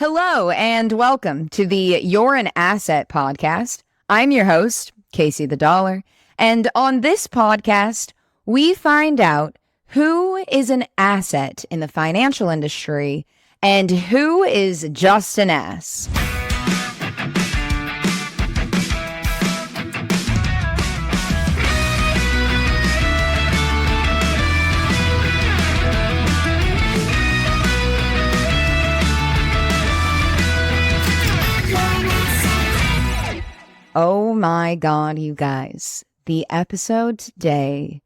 Hello and welcome to the You're an Asset podcast. I'm your host, Casey the Dollar, and on this podcast, we find out who is an asset in the financial industry and who is just an ass. Oh my God, you guys. The episode today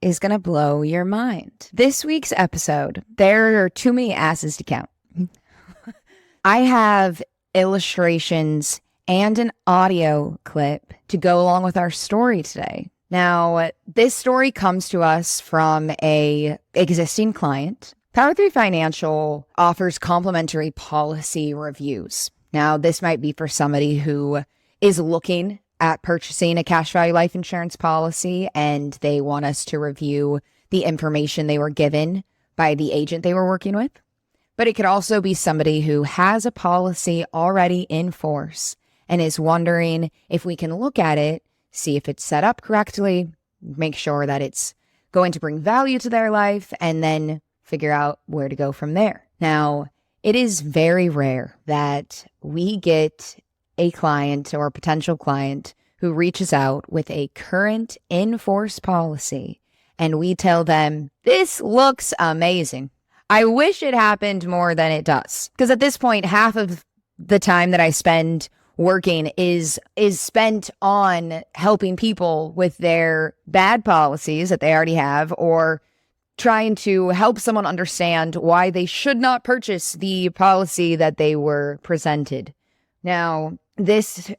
is going to blow your mind. This week's episode, there are too many asses to count. I have illustrations and an audio clip to go along with our story today. Now, this story comes to us from a existing client. Power 3 Financial offers complimentary policy reviews. Now, this might be for somebody who is looking at purchasing a cash value life insurance policy and they want us to review the information they were given by the agent they were working with. But it could also be somebody who has a policy already in force and is wondering if we can look at it, see if it's set up correctly, make sure that it's going to bring value to their life, and then figure out where to go from there. Now, it is very rare that we get a client or a potential client who reaches out with a current in-force policy and we tell them, this looks amazing. I wish it happened more than it does. Because at this point, half of the time that I spend working is spent on helping people with their bad policies that they already have, or trying to help someone understand why they should not purchase the policy that they were presented. Now, this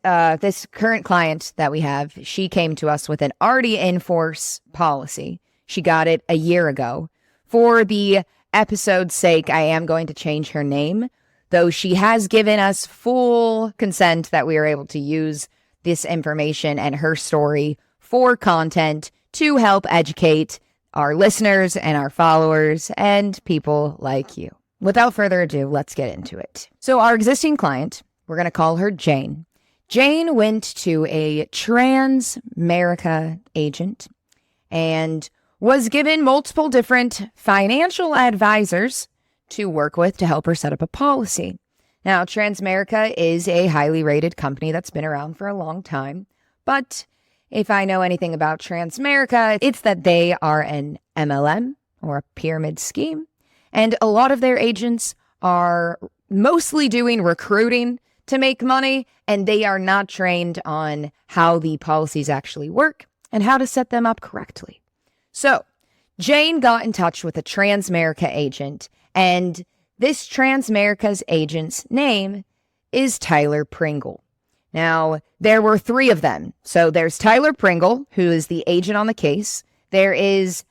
current client that we have, she came to us with an already in force policy. She got it a year ago. For the episode's sake, I am going to change her name, though she has given us full consent that we are able to use this information and her story for content to help educate our listeners and our followers and people like you. Without further ado, let's get into it. So our existing client, we're going to call her Jane. Jane went to a Transamerica agent and was given multiple different financial advisors to work with to help her set up a policy. Now, Transamerica is a highly rated company that's been around for a long time, but if I know anything about Transamerica, it's that they are an MLM or a pyramid scheme, and a lot of their agents are mostly doing recruiting to make money, and they are not trained on how the policies actually work and how to set them up correctly. So Jane got in touch with a Transamerica agent, and this Transamerica's agent's name is Tyler Pringle. Now, there were three of them. So there's Tyler Pringle, who is the agent on the case. There is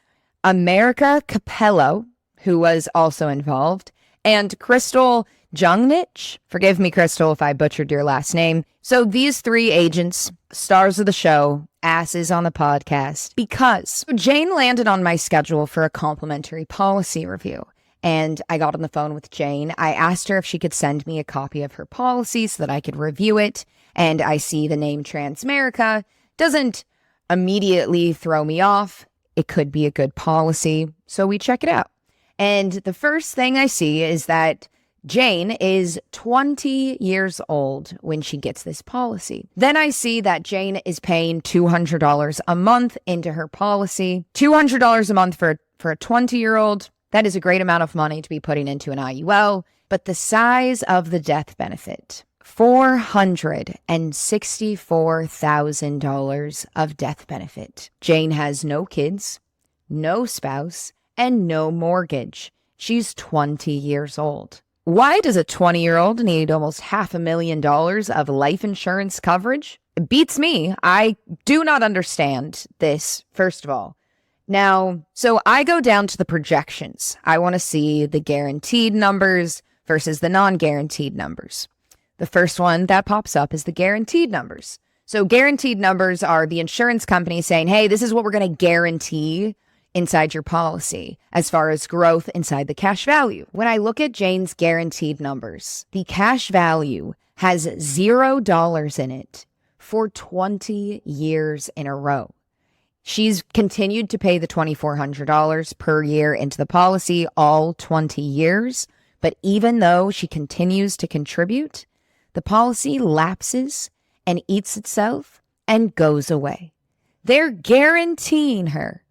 America Capello, who was also involved, and Crystal Jungnich. Forgive me, Crystal, if I butchered your last name. So these three agents, stars of the show, asses on the podcast, because Jane landed on my schedule for a complimentary policy review. And I got on the phone with Jane. I asked her if she could send me a copy of her policy so that I could review it. And I see the name Transamerica. Doesn't immediately throw me off. It could be a good policy. So we check it out. And the first thing I see is that Jane is 20 years old when she gets this policy. Then I see that Jane is paying $200 a month into her policy. $200 a month for a 20-year-old. That is a great amount of money to be putting into an IUL. But the size of the death benefit, $464,000 of death benefit. Jane has no kids, no spouse, and no mortgage. She's 20 years old. Why does a 20-year-old need almost $500,000 of life insurance coverage? It beats me. I do not understand this, first of all. Now, so I go down to the projections. I want to see the guaranteed numbers versus the non-guaranteed numbers. The first one that pops up is the guaranteed numbers. So guaranteed numbers are the insurance company saying, hey, this is what we're going to guarantee inside your policy as far as growth inside the cash value. When I look at Jane's guaranteed numbers, the cash value has $0 in it for 20 years in a row. She's continued to pay the $2,400 per year into the policy all 20 years, but even though she continues to contribute, the policy lapses and eats itself and goes away. They're guaranteeing her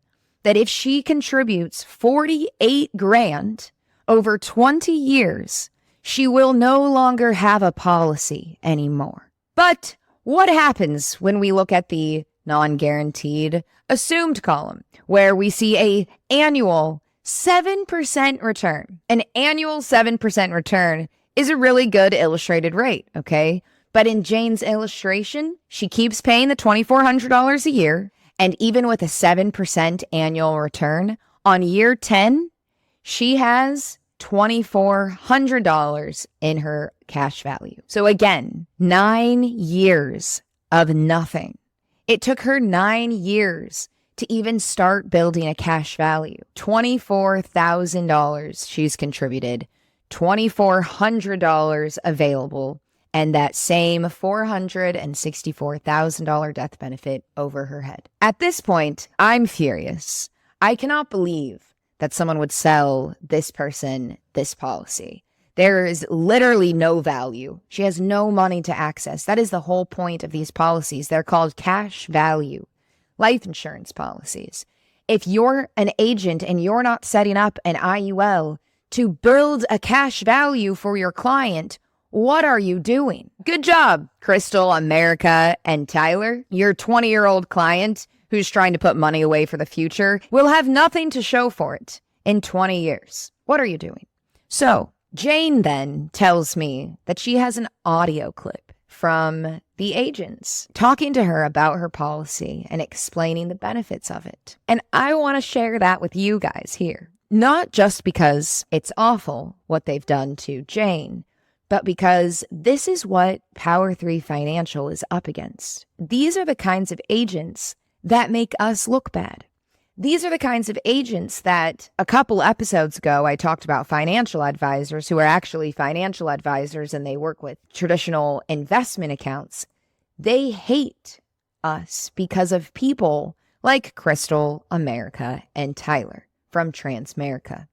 that if she contributes 48 grand over 20 years, she will no longer have a policy anymore. But what happens when we look at the non-guaranteed assumed column, where we see a annual 7% return? An annual 7% return is a really good illustrated rate, okay? But in Jane's illustration, she keeps paying the $2,400 a year. And even with a 7% annual return, on year 10, she has $2,400 in her cash value. So again, 9 years of nothing. It took her 9 years to even start building a cash value. $24,000 she's contributed, $2,400 available, and that same $464,000 death benefit over her head. At this point, I'm furious. I cannot believe that someone would sell this person this policy. There is literally no value. She has no money to access. That is the whole point of these policies. They're called cash value life insurance policies. If you're an agent and you're not setting up an IUL to build a cash value for your client, what are you doing? Good job, Crystal, America, and Tyler. Your 20-year-old client who's trying to put money away for the future will have nothing to show for it in 20 years. What are you doing? So Jane then tells me that she has an audio clip from the agents talking to her about her policy and explaining the benefits of it. And I want to share that with you guys here. Not just because it's awful what they've done to Jane, but because this is what Power 3 Financial is up against. These are the kinds of agents that make us look bad. These are the kinds of agents that a couple episodes ago, I talked about financial advisors who are actually financial advisors and they work with traditional investment accounts. They hate us because of people like Crystal, America, and Tyler from Transamerica.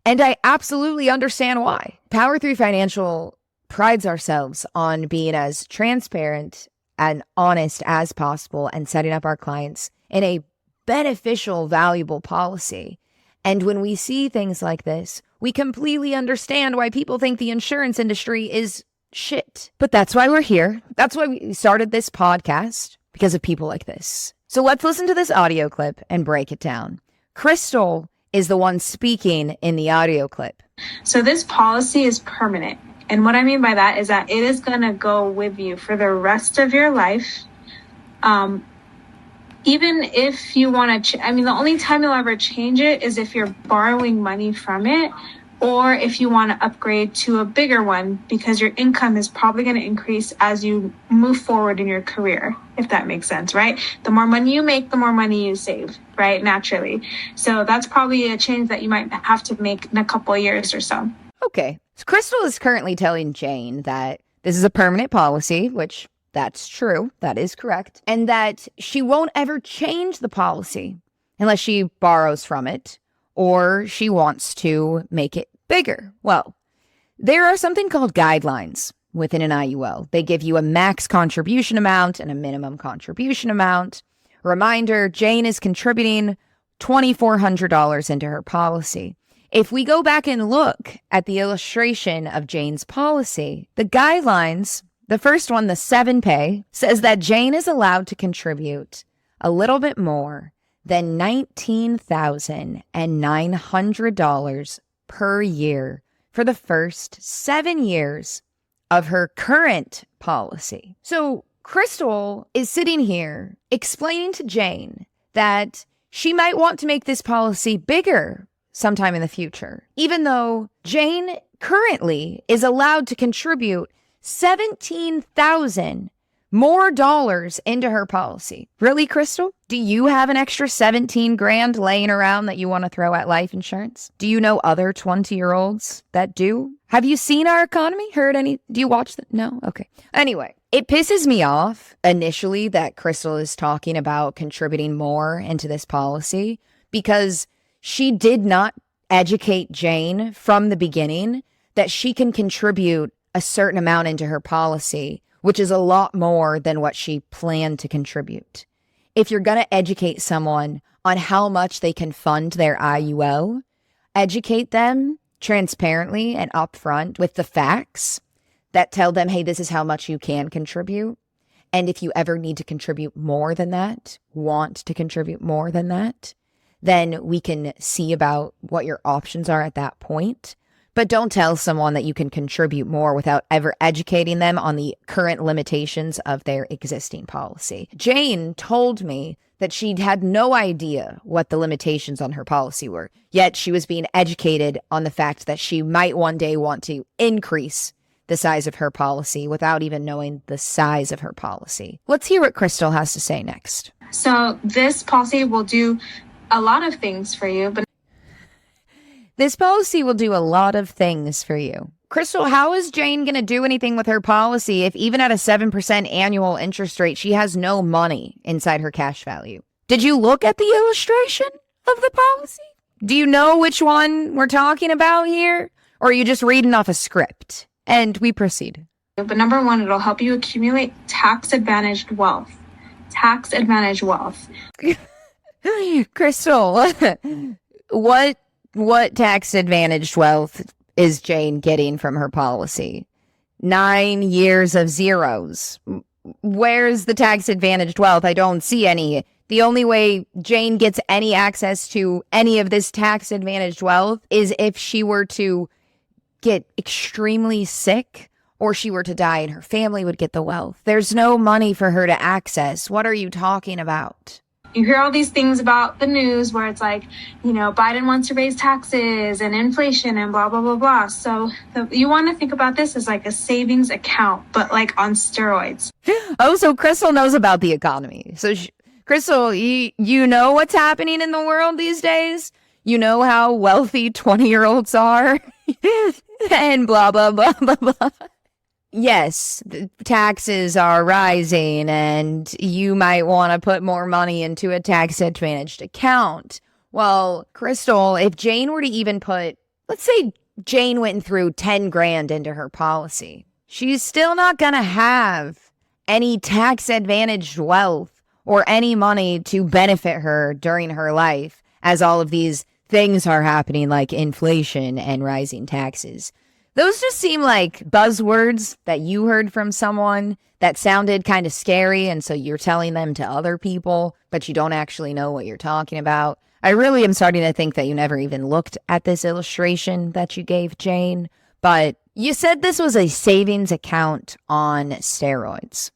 And I absolutely understand why. Power 3 Financial prides ourselves on being as transparent and honest as possible and setting up our clients in a beneficial, valuable policy. And when we see things like this, we completely understand why people think the insurance industry is shit. But that's why we're here. That's why we started this podcast, because of people like this. So let's listen to this audio clip and break it down. Crystal is the one speaking in the audio clip. So this policy is permanent. And what I mean by that is that it is going to go with you for the rest of your life. Even if you want to, the only time you'll ever change it is if you're borrowing money from it, or if you want to upgrade to a bigger one, because your income is probably going to increase as you move forward in your career, if that makes sense, right? The more money you make, the more money you save, right? Naturally. So that's probably a change that you might have to make in a couple of years or so. Okay. So Crystal is currently telling Jane that this is a permanent policy, which that's true. That is correct. And that she won't ever change the policy unless she borrows from it or she wants to make it bigger. Well, there are something called guidelines within an IUL. They give you a max contribution amount and a minimum contribution amount. Reminder, Jane is contributing $2,400 into her policy. If we go back and look at the illustration of Jane's policy, the guidelines, the first one, the 7-pay, says that Jane is allowed to contribute a little bit more than $19,900 per year for the first 7 years of her current policy. So Crystal is sitting here explaining to Jane that she might want to make this policy bigger sometime in the future, even though Jane currently is allowed to contribute $17,000 more dollars into her policy. Really, Crystal? Do you have an extra 17 grand laying around that you want to throw at life insurance? Do you know other 20-year-olds that do? Have you seen our economy? Heard any? Do you watch that? No? Okay. Anyway, it pisses me off initially that Crystal is talking about contributing more into this policy because she did not educate Jane from the beginning that she can contribute a certain amount into her policy, which is a lot more than what she planned to contribute. If you're going to educate someone on how much they can fund their IUL, educate them transparently and upfront with the facts that tell them, hey, this is how much you can contribute. And if you ever need to contribute more than that, want to contribute more than that, then we can see about what your options are at that point. But don't tell someone that you can contribute more without ever educating them on the current limitations of their existing policy. Jane told me that she had no idea what the limitations on her policy were, yet she was being educated on the fact that she might one day want to increase the size of her policy without even knowing the size of her policy. Let's hear what Crystal has to say next. So this policy will do a lot of things for you, but this policy will do a lot of things for you. Crystal, how is Jane going to do anything with her policy if even at a 7% annual interest rate, she has no money inside her cash value? Did you look at the illustration of the policy? Do you know which one we're talking about here? Or are you just reading off a script? And we proceed. But number one, it'll help you accumulate tax-advantaged wealth. Tax-advantaged wealth. Crystal, what tax-advantaged wealth is Jane getting from her policy? 9 years of zeros. Where's the tax-advantaged wealth? I don't see any. The only way Jane gets any access to any of this tax-advantaged wealth is if she were to get extremely sick or she were to die and her family would get the wealth. There's no money for her to access. What are you talking about? You hear all these things about the news where it's like, Biden wants to raise taxes and inflation and blah, blah, blah, blah. So you want to think about this as like a savings account, but like on steroids. Oh, so Crystal knows about the economy. So Crystal, you know what's happening in the world these days? You know how wealthy 20-year-olds are? And blah, blah, blah, blah, blah. Yes, the taxes are rising and you might want to put more money into a tax-advantaged account. Well, Crystal, if Jane were to even put, let's say Jane went through 10 grand into her policy, she's still not going to have any tax-advantaged wealth or any money to benefit her during her life as all of these things are happening like inflation and rising taxes. Those just seem like buzzwords that you heard from someone that sounded kind of scary, and so you're telling them to other people, but you don't actually know what you're talking about. I really am starting to think that you never even looked at this illustration that you gave Jane, but you said this was a savings account on steroids.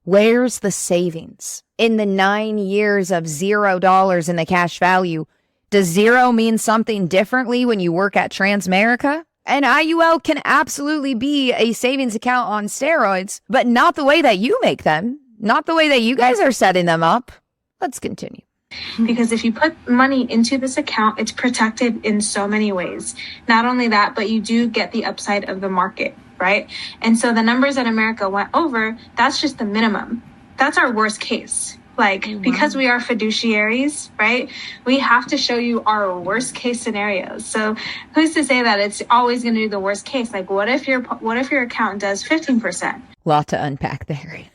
Where's the savings? In the 9 years of $0 in the cash value, does zero mean something differently when you work at Transamerica? An IUL can absolutely be a savings account on steroids, but not the way that you make them, not the way that you guys are setting them up. Let's continue. Because if you put money into this account, it's protected in so many ways. Not only that, but you do get the upside of the market, right? And so the numbers that America went over, that's just the minimum. That's our worst case. Because we are fiduciaries, right? We have to show you our worst case scenarios. So who's to say that it's always going to do the worst case? Like, what if your account does 15%? Lot to unpack there.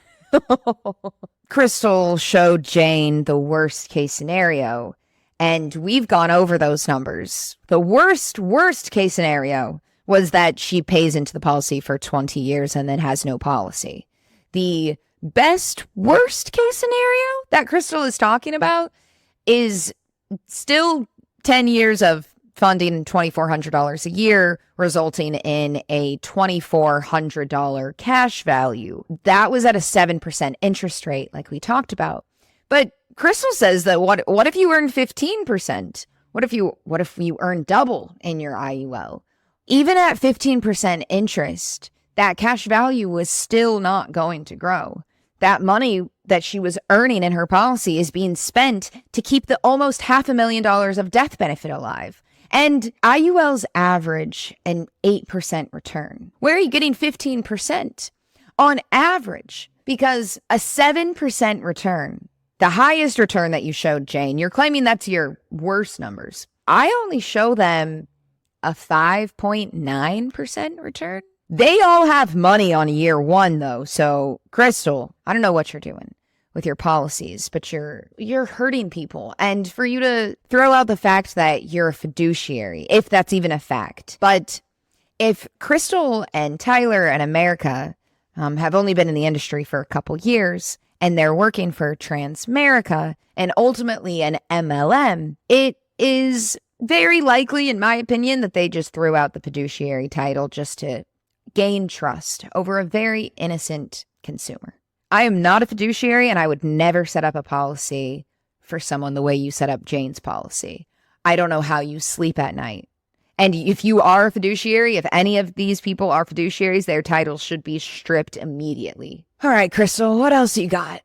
Crystal showed Jane the worst case scenario, and we've gone over those numbers. The worst case scenario was that she pays into the policy for 20 years and then has no policy. The worst case scenario that Crystal is talking about is still 10 years of funding $2,400 a year, resulting in a $2,400 cash value. That was at a 7% interest rate, like we talked about. But Crystal says that what if you earn 15%? What if you earn double in your IUL? Even at 15% interest, that cash value was still not going to grow. that money that she was earning in her policy is being spent to keep the almost $500,000 of death benefit alive. And IULs average an 8% return. Where are you getting 15%? On average, because a 7% return, the highest return that you showed, Jane, you're claiming that's your worst numbers. I only show them a 5.9% return. They all have money on year one, though. So, Crystal, I don't know what you're doing with your policies, but you're hurting people. And for you to throw out the fact that you're a fiduciary, if that's even a fact. But if Crystal and Tyler and America have only been in the industry for a couple years, and they're working for Transamerica and ultimately an MLM, it is very likely, in my opinion, that they just threw out the fiduciary title just to gain trust over a very innocent consumer. I am not a fiduciary, and I would never set up a policy for someone the way you set up Jane's policy. I don't know how you sleep at night. And if you are a fiduciary, if any of these people are fiduciaries, their titles should be stripped immediately. All right, Crystal, what else you got?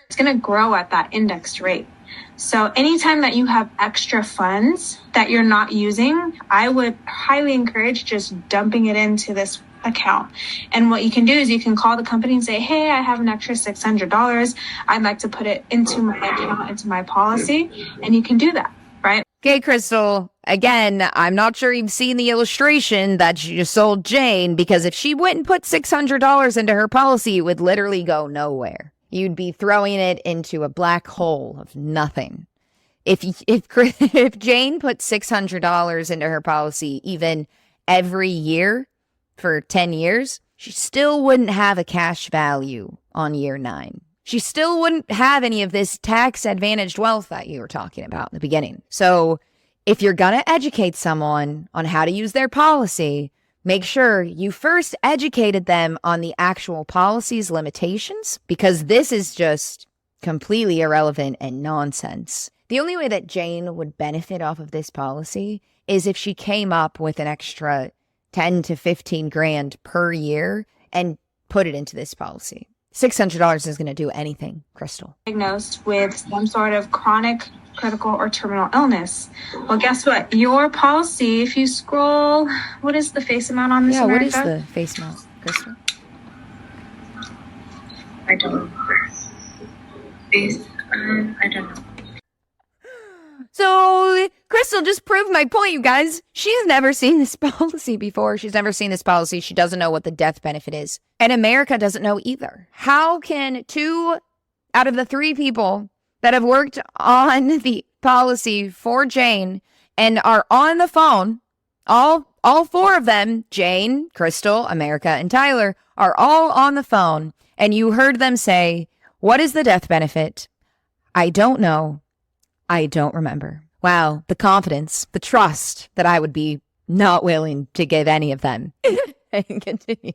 It's going to grow at that indexed rate. So anytime that you have extra funds that you're not using, I would highly encourage just dumping it into this account. And what you can do is you can call the company and say, hey, I have an extra $600. I'd like to put it into my account, into my policy. And you can do that, right? Okay, Crystal, again, I'm not sure you've seen the illustration that you just sold Jane, because if she went and put $600 into her policy, it would literally go nowhere. You'd be throwing it into a black hole of nothing. If Jane put $600 into her policy even every year for 10 years, she still wouldn't have a cash value on year 9. She still wouldn't have any of this tax advantaged wealth that you were talking about in the beginning. So if you're going to educate someone on how to use their policy, make sure you first educated them on the actual policy's limitations, because this is just completely irrelevant and nonsense. The only way that Jane would benefit off of this policy is if she came up with an extra 10 to 15 grand per year and put it into this policy. $600 is going to do anything, Crystal. Diagnosed with some sort of chronic, critical, or terminal illness. Well, guess what? Your policy, if you scroll, what is the face amount on this? Yeah, America? what is the face amount, Crystal? I don't know. I don't know. So, Crystal just proved my point, you guys. She's never seen this policy before. She's never seen this policy. She doesn't know what the death benefit is. And America doesn't know either. How can 2 out of the 3 people that have worked on the policy for Jane and are on the phone, all 4 of them, Jane, Crystal, America, and Tyler, are all on the phone, and you heard them say, what is the death benefit? I don't know. I don't remember. Wow, the confidence, the trust that I would be not willing to give any of them. And continue.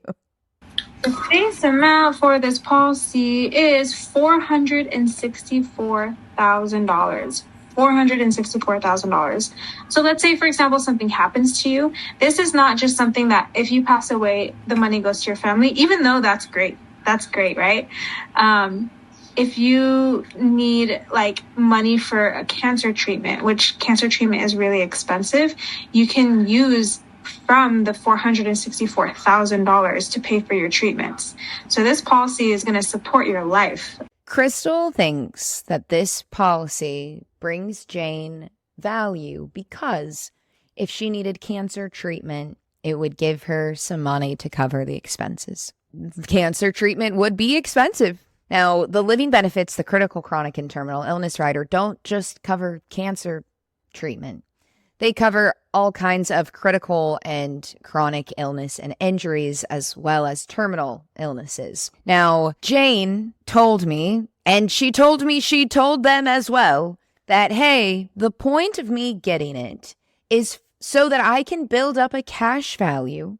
The face amount for this policy is $464,000. $464,000. So let's say, for example, something happens to you. This is not just something that if you pass away, the money goes to your family, even though that's great. That's great, right? If you need like money for a cancer treatment, which cancer treatment is really expensive, you can use from the $464,000 to pay for your treatments. So this policy is going to support your life. Crystal thinks that this policy brings Jane value because if she needed cancer treatment, it would give her some money to cover the expenses. Cancer treatment would be expensive. Now, the living benefits, the critical, chronic, and terminal illness rider don't just cover cancer treatment. They cover all kinds of critical and chronic illness and injuries, as well as terminal illnesses. Now, Jane told me, and she told me she told them as well, that, hey, the point of me getting it is so that I can build up a cash value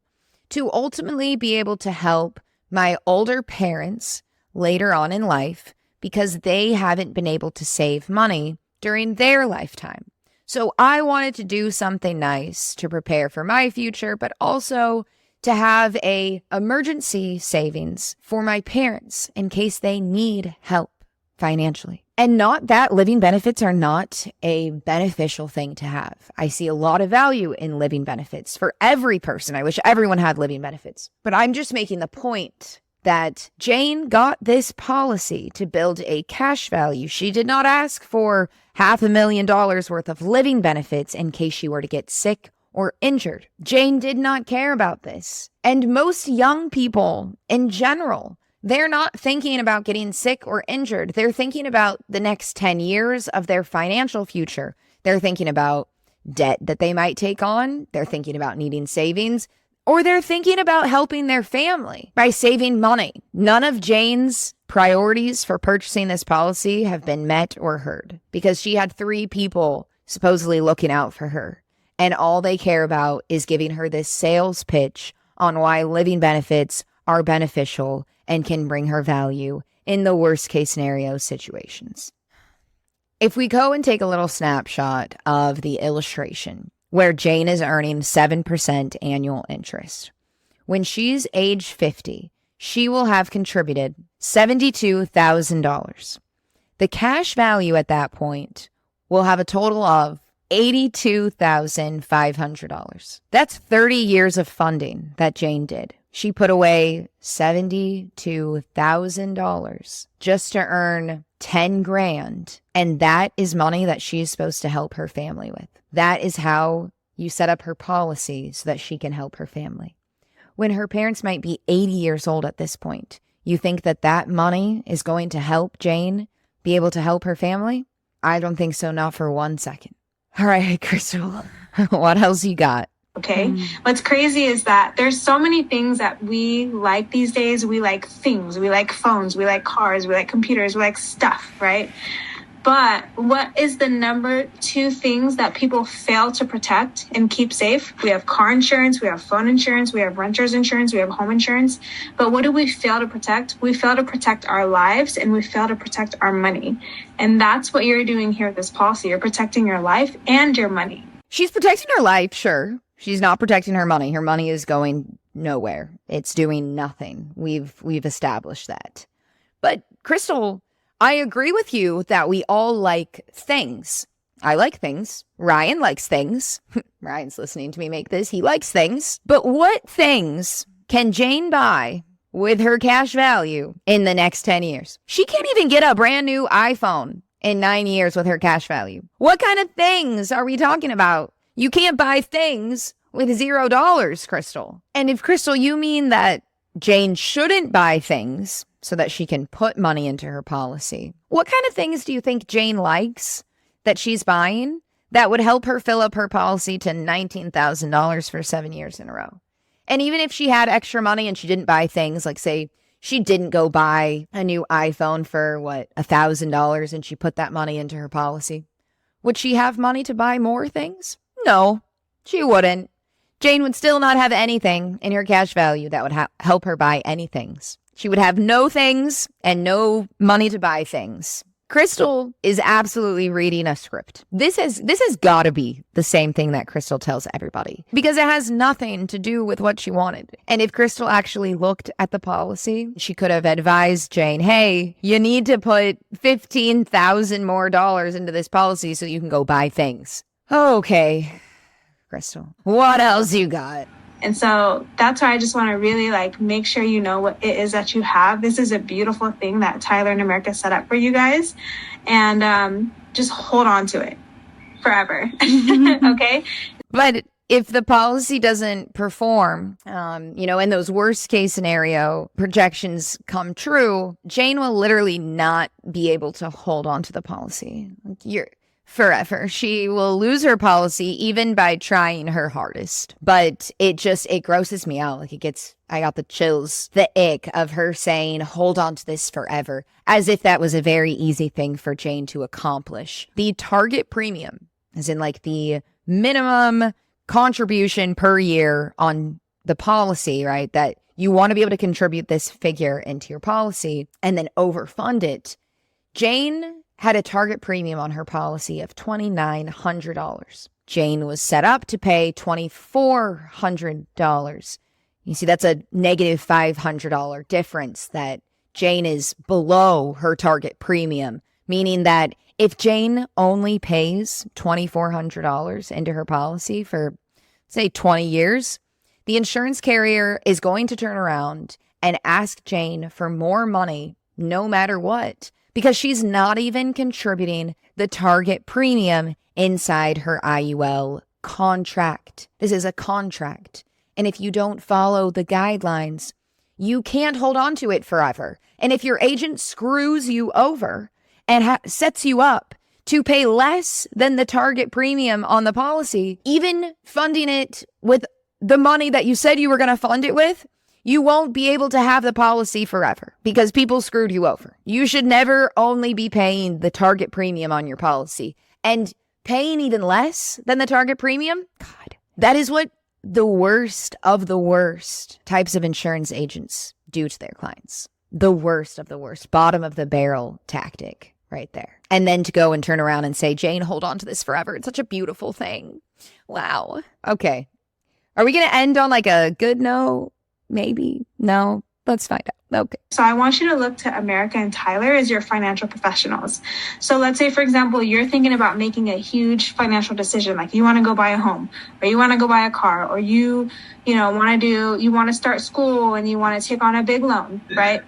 to ultimately be able to help my older parents later on in life because they haven't been able to save money during their lifetime. So I wanted to do something nice to prepare for my future, but also to have a emergency savings for my parents in case they need help financially. And not that living benefits are not a beneficial thing to have. I see a lot of value in living benefits for every person. I wish everyone had living benefits. But I'm just making the point that Jane got this policy to build a cash value. She did not ask for $500,000 worth of living benefits in case she were to get sick or injured. Jane did not care about this. And most young people in general, they're not thinking about getting sick or injured. They're thinking about the next 10 years of their financial future. They're thinking about debt that they might take on. They're thinking about needing savings, or they're thinking about helping their family by saving money. None of Jane's priorities for purchasing this policy have been met or heard because she had 3 people supposedly looking out for her. And all they care about is giving her this sales pitch on why living benefits are beneficial and can bring her value in the worst case scenario situations. If we go and take a little snapshot of the illustration where Jane is earning 7% annual interest, when she's age 50, she will have contributed $72,000. The cash value at that point will have a total of $82,500. That's 30 years of funding that Jane did. She put away $72,000 just to earn 10 grand. And that is money that she's supposed to help her family with. That is how you set up her policy so that she can help her family. When her parents might be 80 years old at this point, you think that that money is going to help Jane be able to help her family? I don't think so, not for 1 second. All right, Crystal, what else you got? Okay. What's crazy is that there's so many things that we like these days. We like things, we like phones, we like cars, we like computers, we like stuff, right? But what is the number 2 things that people fail to protect and keep safe? We have car insurance, we have phone insurance, we have renter's insurance, we have home insurance. But what do we fail to protect? We fail to protect our lives and we fail to protect our money. And that's what you're doing here with this policy. You're protecting your life and your money. She's protecting her life, sure. She's not protecting her money. Her money is going nowhere. It's doing nothing. We've established that. But Crystal, I agree with you that we all like things. I like things. Ryan likes things. Ryan's listening to me make this. He likes things. But what things can Jane buy with her cash value in the next 10 years? She can't even get a brand new iPhone in 9 years with her cash value. What kind of things are we talking about? You can't buy things with $0, Crystal. And if, Crystal, you mean that Jane shouldn't buy things so that she can put money into her policy, what kind of things do you think Jane likes that she's buying that would help her fill up her policy to $19,000 for 7 years in a row? And even if she had extra money and she didn't buy things, like say she didn't go buy a new iPhone for $1,000 and she put that money into her policy, would she have money to buy more things? No, she wouldn't. Jane would still not have anything in her cash value that would help her buy any things. She would have no things and no money to buy things. Crystal is absolutely reading a script. This has got to be the same thing that Crystal tells everybody because it has nothing to do with what she wanted. And if Crystal actually looked at the policy, she could have advised Jane, hey, you need to put $15,000 more into this policy so you can go buy things. Okay, Crystal, what else you got? And so that's why I just want to really make sure you know what it is that you have. This is a beautiful thing that Tyler and America set up for you guys. And just hold on to it forever. Okay? But if the policy doesn't perform, and those worst case scenario projections come true, Jane will literally not be able to hold on to the policy. Forever. She will lose her policy even by trying her hardest. But it grosses me out. I got the chills, the ick of her saying, hold on to this forever, as if that was a very easy thing for Jane to accomplish. The target premium, as in the minimum contribution per year on the policy, right? That you want to be able to contribute this figure into your policy and then overfund it. Jane had a target premium on her policy of $2,900. Jane was set up to pay $2,400. You see, that's a negative $500 difference that Jane is below her target premium, meaning that if Jane only pays $2,400 into her policy for, say, 20 years, the insurance carrier is going to turn around and ask Jane for more money no matter what, because she's not even contributing the target premium inside her IUL contract. This is a contract. And if you don't follow the guidelines, you can't hold on to it forever. And if your agent screws you over and sets you up to pay less than the target premium on the policy, even funding it with the money that you said you were going to fund it with, you won't be able to have the policy forever because people screwed you over. You should never only be paying the target premium on your policy, and paying even less than the target premium. God, that is what the worst of the worst types of insurance agents do to their clients. The worst of the worst, bottom of the barrel tactic right there. And then to go and turn around and say, Jane, hold on to this forever. It's such a beautiful thing. Wow. Okay. Are we going to end on like a good note? Maybe. No. Let's find out. Okay. So I want you to look to America and Tyler as your financial professionals. So let's say, for example, you're thinking about making a huge financial decision, like you want to go buy a home, or you want to go buy a car, or you want to start school and you want to take on a big loan, right?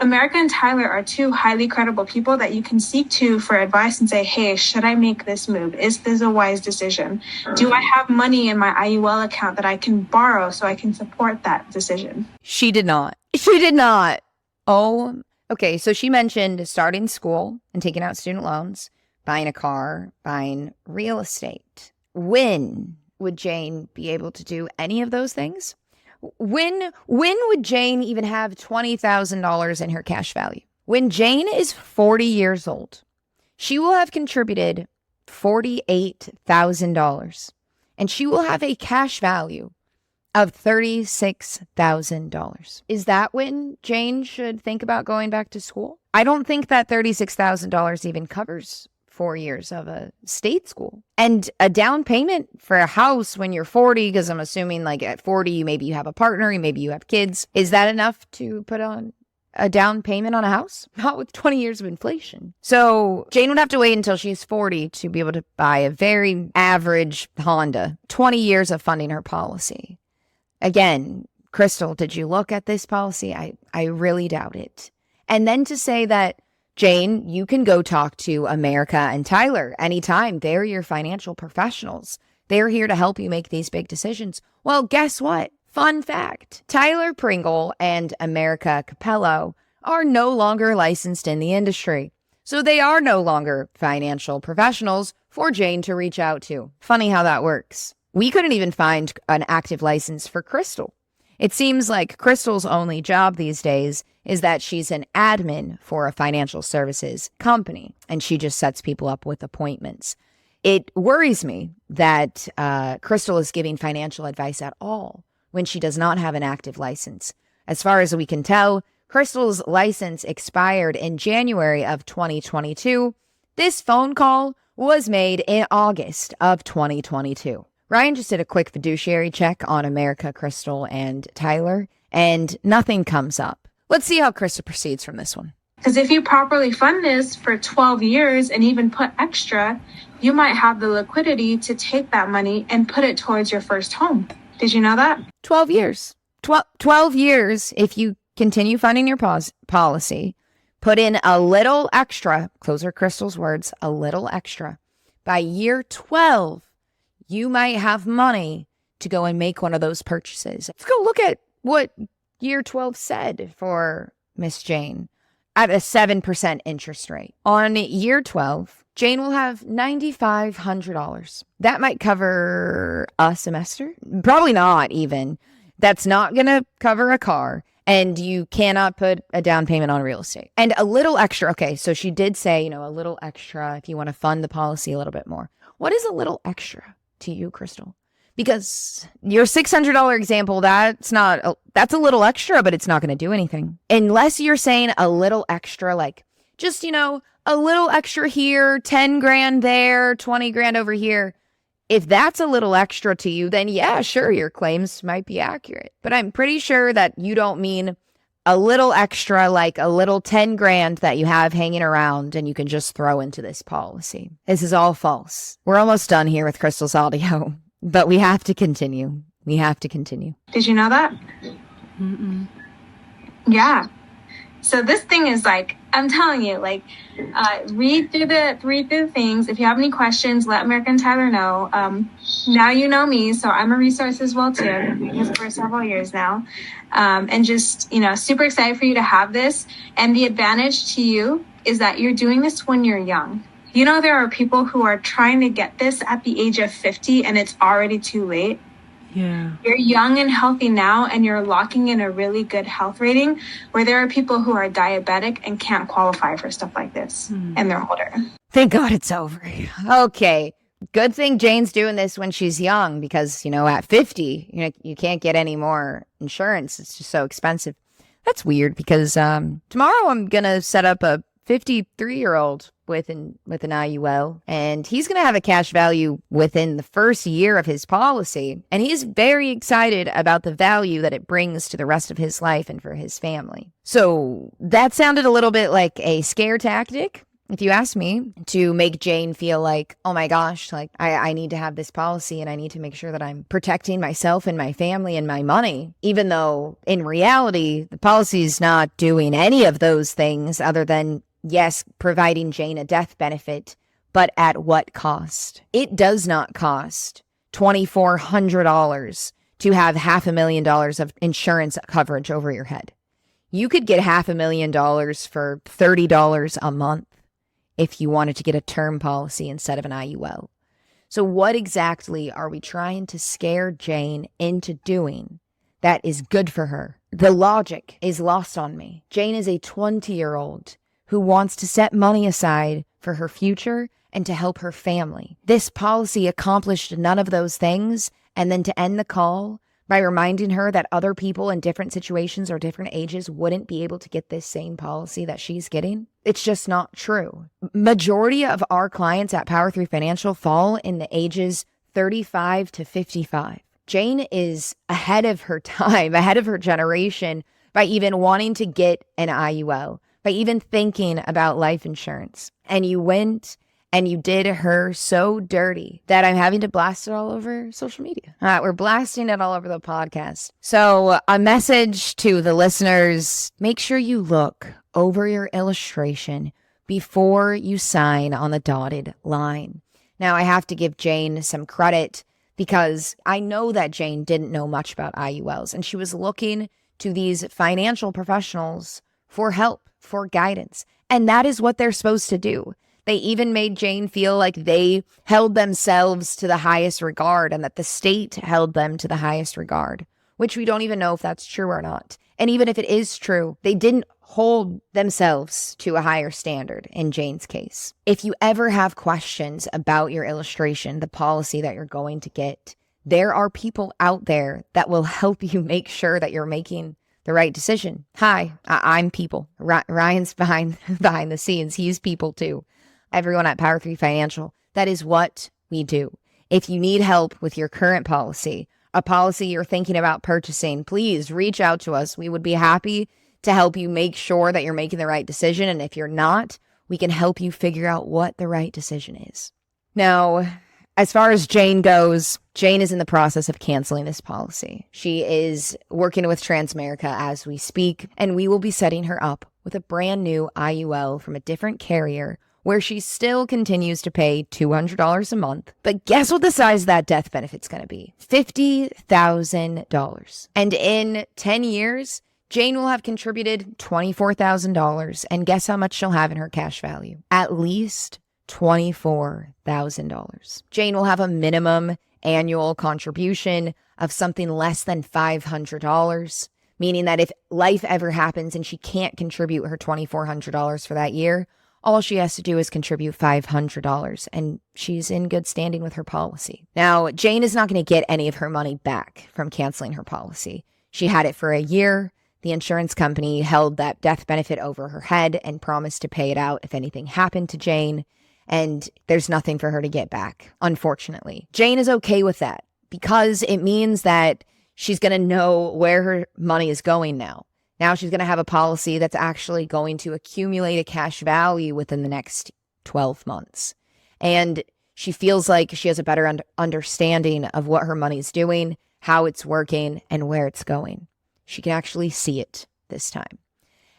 America and Tyler are two highly credible people that you can seek to for advice and say, hey, should I make this move? Is this a wise decision? Do I have money in my IUL account that I can borrow so I can support that decision? She did not. She did not. Oh, okay. So she mentioned starting school and taking out student loans, buying a car, buying real estate. When would Jane be able to do any of those things? When would Jane even have $20,000 in her cash value? When Jane is 40 years old, she will have contributed $48,000, and she will have a cash value of $36,000. Is that when Jane should think about going back to school? I don't think that $36,000 even covers 4 years of a state school. And a down payment for a house when you're 40, because I'm assuming like at 40, maybe you have a partner, maybe you have kids. Is that enough to put on a down payment on a house? Not with 20 years of inflation. So Jane would have to wait until she's 40 to be able to buy a very average Honda. 20 years of funding her policy. Again, Crystal, did you look at this policy? I really doubt it. And then to say that, Jane, you can go talk to America and Tyler anytime. They're your financial professionals. They're here to help you make these big decisions. Well, guess what? Fun fact. Tyler Pringle and America Capello are no longer licensed in the industry. So they are no longer financial professionals for Jane to reach out to. Funny how that works. We couldn't even find an active license for Crystal. It seems like Crystal's only job these days is that she's an admin for a financial services company, and she just sets people up with appointments. It worries me that Crystal is giving financial advice at all when she does not have an active license. As far as we can tell, Crystal's license expired in January of 2022. This phone call was made in August of 2022. Ryan just did a quick fiduciary check on America, Crystal, and Tyler, and nothing comes up. Let's see how Crystal proceeds from this one. Because if you properly fund this for 12 years and even put extra, you might have the liquidity to take that money and put it towards your first home. Did you know that? 12 years. 12 years if you continue funding your policy, put in a little extra, those are Crystal's words, a little extra. By year 12, you might have money to go and make one of those purchases. Let's go look at what year 12 said for Miss Jane at a 7% interest rate. On year 12, Jane will have $9,500. That might cover a semester. Probably not even. That's not going to cover a car. And you cannot put a down payment on real estate. And a little extra. Okay, so she did say, a little extra if you want to fund the policy a little bit more. What is a little extra to you, Crystal? Because your $600 example, that's a little extra, but it's not going to do anything. Unless you're saying a little extra, like just, a little extra here, 10 grand there, 20 grand over here. If that's a little extra to you, then yeah, sure, your claims might be accurate. But I'm pretty sure that you don't mean a little extra, like a little 10 grand that you have hanging around and you can just throw into this policy. This is all false. We're almost done here with Crystal's audio, but we have to continue. We have to continue. Did you know that? Mm-mm. Yeah. So this thing is like, I'm telling you, like, read through the things. If you have any questions, let American Tyler know. Now you know me, so I'm a resource as well too. I've been doing this for several years now, and just super excited for you to have this. And the advantage to you is that you're doing this when you're young. There are people who are trying to get this at the age of 50, and it's already too late. Yeah. You're young and healthy now, and you're locking in a really good health rating, where there are people who are diabetic and can't qualify for stuff like this, and they're older. Thank God it's over. Okay. Good thing Jane's doing this when she's young, because, at 50, you can't get any more insurance. It's just so expensive. That's weird, because tomorrow I'm going to set up a 53-year-old with an IUL, and he's going to have a cash value within the first year of his policy, and he's very excited about the value that it brings to the rest of his life and for his family. So that sounded a little bit like a scare tactic, if you ask me, to make Jane feel like, oh my gosh, like I need to have this policy and I need to make sure that I'm protecting myself and my family and my money, even though in reality, the policy is not doing any of those things other than, yes, providing Jane a death benefit, but at what cost? It does not cost $2,400 to have $500,000 of insurance coverage over your head. You could get $500,000 for $30 a month if you wanted to get a term policy instead of an IUL. So what exactly are we trying to scare Jane into doing that is good for her? The logic is lost on me. Jane is a 20-year-old who wants to set money aside for her future and to help her family. This policy accomplished none of those things, and then to end the call by reminding her that other people in different situations or different ages wouldn't be able to get this same policy that she's getting. It's just not true. Majority of our clients at Power 3 Financial fall in the ages 35 to 55. Jane is ahead of her time, ahead of her generation by even wanting to get an IUL, by even thinking about life insurance. And you went and you did her so dirty that I'm having to blast it all over social media. We're blasting it all over the podcast. So a message to the listeners, make sure you look over your illustration before you sign on the dotted line. Now, I have to give Jane some credit because I know that Jane didn't know much about IULs, and she was looking to these financial professionals for help, for guidance. And that is what they're supposed to do. They even made Jane feel like they held themselves to the highest regard and that the state held them to the highest regard, which we don't even know if that's true or not. And even if it is true, they didn't hold themselves to a higher standard in Jane's case. If you ever have questions about your illustration, the policy that you're going to get, there are people out there that will help you make sure that you're making the right decision. Hi, I'm people. Ryan's behind the scenes. He's people too. Everyone at Power 3 Financial, that is what we do. If you need help with your current policy, a policy you're thinking about purchasing, please reach out to us. We would be happy to help you make sure that you're making the right decision. And if you're not, we can help you figure out what the right decision is. Now, as far as Jane goes, Jane is in the process of canceling this policy. She is working with Transamerica as we speak, and we will be setting her up with a brand new IUL from a different carrier where she still continues to pay $200 a month. But guess what the size of that death benefit's going to be? $50,000. And in 10 years, Jane will have contributed $24,000. And guess how much she'll have in her cash value? At least $24,000. Jane will have a minimum annual contribution of something less than $500, meaning that if life ever happens and she can't contribute her $2,400 for that year, all she has to do is contribute $500, and she's in good standing with her policy. Now, Jane is not going to get any of her money back from canceling her policy. She had it for a year. The insurance company held that death benefit over her head and promised to pay it out if anything happened to Jane. and there's nothing for her to get back, unfortunately. Jane is okay with that because it means that she's going to know where her money is going now. Now she's going to have a policy that's actually going to accumulate a cash value within the next 12 months. And she feels like she has a better understanding of what her money's doing, how it's working, and where it's going. She can actually see it this time.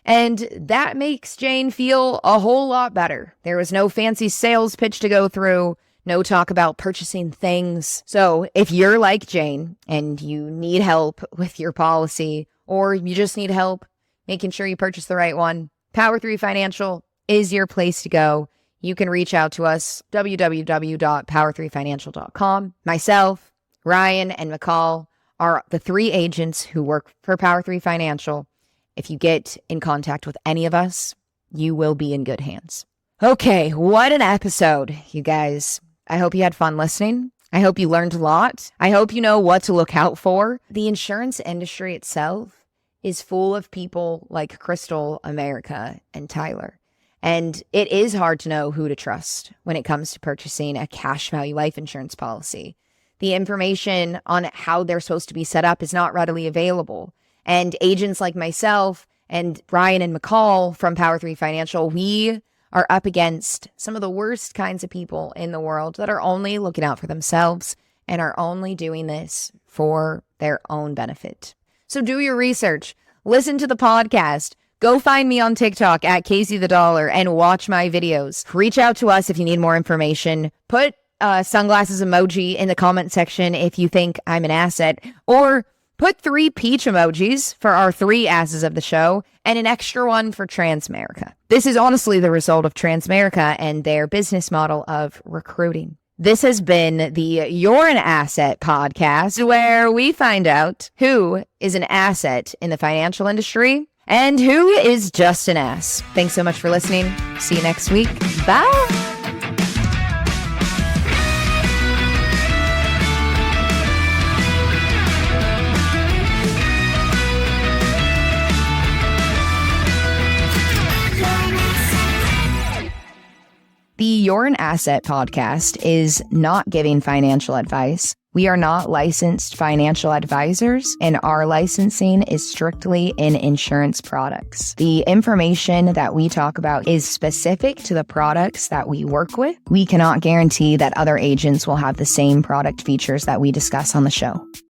And that makes Jane feel a whole lot better. There was no fancy sales pitch to go through, no talk about purchasing things. So if you're like Jane and you need help with your policy, or you just need help making sure you purchase the right one, Power 3 Financial is your place to go. You can reach out to us, www.power3financial.com. Myself, Ryan, and McCall are the 3 agents who work for Power 3 Financial. If you get in contact with any of us, you will be in good hands. Okay, what an episode, you guys. I hope you had fun listening. I hope you learned a lot. I hope you know what to look out for. The insurance industry itself is full of people like Crystal, America, and Tyler. And it is hard to know who to trust when it comes to purchasing a cash value life insurance policy. The information on how they're supposed to be set up is not readily available. And agents like myself and Ryan and McCall from Power 3 Financial, we are up against some of the worst kinds of people in the world that are only looking out for themselves and are only doing this for their own benefit. So do your research, listen to the podcast, go find me on TikTok at Casey the Dollar and watch my videos. Reach out to us if you need more information. Put sunglasses emoji in the comment section if you think I'm an asset, or put 3 peach emojis for our 3 asses of the show and an extra one for Transamerica. This is honestly the result of Transamerica and their business model of recruiting. This has been the You're an Asset podcast, where we find out who is an asset in the financial industry and who is just an ass. Thanks so much for listening. See you next week. Bye. The You're an Asset podcast is not giving financial advice. We are not licensed financial advisors, and our licensing is strictly in insurance products. The information that we talk about is specific to the products that we work with. We cannot guarantee that other agents will have the same product features that we discuss on the show.